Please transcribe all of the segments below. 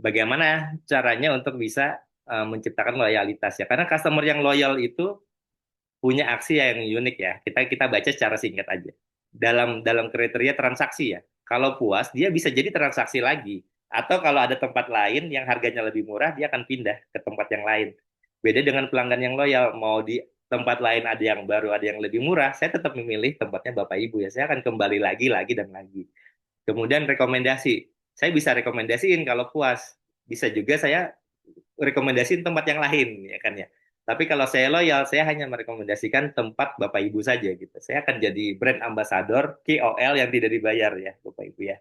bagaimana caranya untuk bisa menciptakan loyalitas ya. Karena customer yang loyal itu punya aksi yang unik ya. Kita kita baca secara singkat aja. Dalam kriteria transaksi ya. Kalau puas, dia bisa jadi transaksi lagi. Atau kalau ada tempat lain yang harganya lebih murah, dia akan pindah ke tempat yang lain. Beda dengan pelanggan yang loyal, mau di tempat lain ada yang baru, ada yang lebih murah, saya tetap memilih tempatnya Bapak Ibu ya. Saya akan kembali lagi, lagi, dan lagi. Kemudian rekomendasi. Saya bisa rekomendasiin kalau puas. Bisa juga saya rekomendasiin tempat yang lain, ya kan ya. Tapi kalau saya loyal, saya hanya merekomendasikan tempat Bapak Ibu saja gitu. Saya akan jadi brand ambassador KOL yang tidak dibayar ya, Bapak Ibu ya.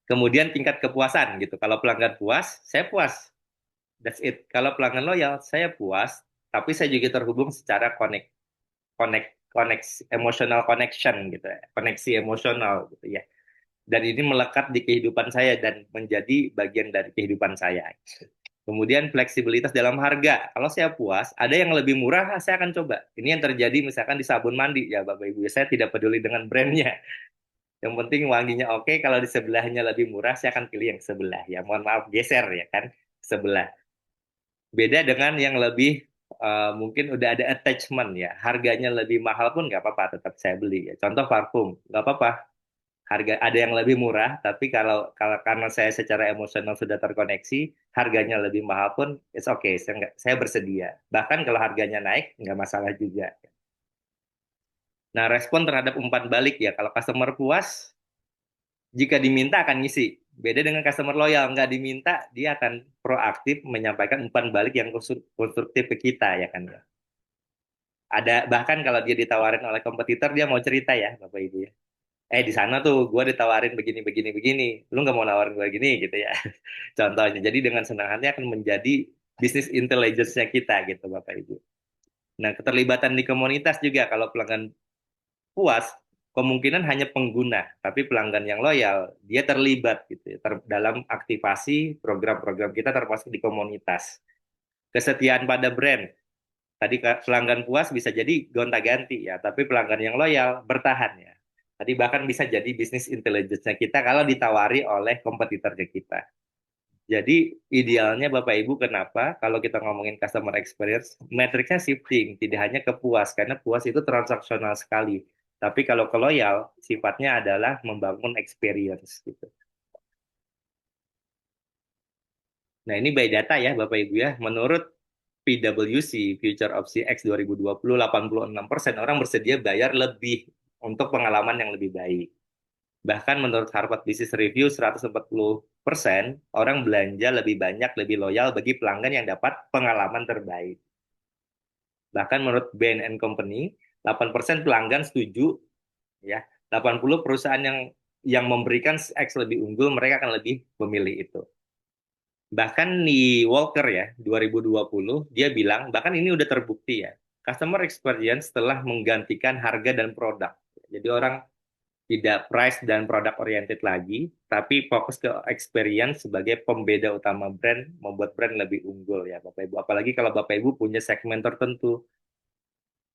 Kemudian tingkat kepuasan gitu. Kalau pelanggan puas, saya puas. That's it. Kalau pelanggan loyal, saya puas, tapi saya juga terhubung secara emotional connection gitu ya. Koneksi emosional gitu ya. Dan ini melekat di kehidupan saya dan menjadi bagian dari kehidupan saya. Kemudian fleksibilitas dalam harga. Kalau saya puas, ada yang lebih murah, saya akan coba. Ini yang terjadi misalkan di sabun mandi ya Bapak Ibu. Saya tidak peduli dengan brandnya. Yang penting wanginya oke, kalau di sebelahnya lebih murah, saya akan pilih yang sebelah. Ya mohon maaf, geser ya kan, sebelah. Beda dengan yang lebih mungkin udah ada attachment ya. Harganya lebih mahal pun nggak apa-apa, tetap saya beli. Ya. Contoh parfum, nggak apa-apa, harga ada yang lebih murah, tapi kalau kalau karena saya secara emosional sudah terkoneksi, harganya lebih mahal pun it's okay, saya bersedia. Bahkan kalau harganya naik nggak masalah juga. Nah, respon terhadap umpan balik ya, kalau customer puas, jika diminta akan ngisi. Beda dengan customer loyal, nggak diminta, dia akan proaktif menyampaikan umpan balik yang konstruktif ke kita ya kan ya. Ada bahkan kalau dia ditawarin oleh kompetitor, dia mau cerita ya, Bapak Ibu ya. Di sana tuh gue ditawarin begini begini begini, lu nggak mau nawarin gue gini gitu ya. Contohnya, jadi dengan senang hati akan menjadi bisnis intelligence-nya kita gitu Bapak Ibu. Nah, keterlibatan di komunitas juga, kalau pelanggan puas, kemungkinan hanya pengguna, tapi pelanggan yang loyal, dia terlibat gitu ya, dalam aktivasi program-program kita termasuk di komunitas. Kesetiaan pada brand, tadi pelanggan puas bisa jadi gonta-ganti ya, tapi pelanggan yang loyal bertahan ya. Tadi bahkan bisa jadi bisnis intelligence-nya kita kalau ditawari oleh kompetitornya kita. Jadi idealnya Bapak Ibu, kenapa kalau kita ngomongin customer experience, metriknya shifting, tidak hanya ke puas, karena puas itu transaksional sekali. Tapi kalau ke loyal, sifatnya adalah membangun experience gitu. Nah ini by data ya Bapak Ibu ya, menurut PwC, Future of CX 2020, 86% orang bersedia bayar lebih untuk pengalaman yang lebih baik. Bahkan menurut Harvard Business Review, 140% orang belanja lebih banyak, lebih loyal bagi pelanggan yang dapat pengalaman terbaik. Bahkan menurut Bain and Company, 8% pelanggan setuju, ya, 80 perusahaan yang memberikan X lebih unggul, mereka akan lebih memilih itu. Bahkan di Walker ya, 2020, dia bilang, bahkan ini udah terbukti ya, customer experience telah menggantikan harga dan produk. Jadi orang tidak price dan product oriented lagi, tapi fokus ke experience sebagai pembeda utama brand, membuat brand lebih unggul ya Bapak Ibu. Apalagi kalau Bapak Ibu punya segmen tertentu,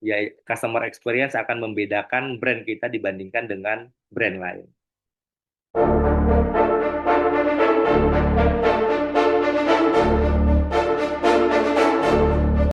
ya customer experience akan membedakan brand kita dibandingkan dengan brand lain.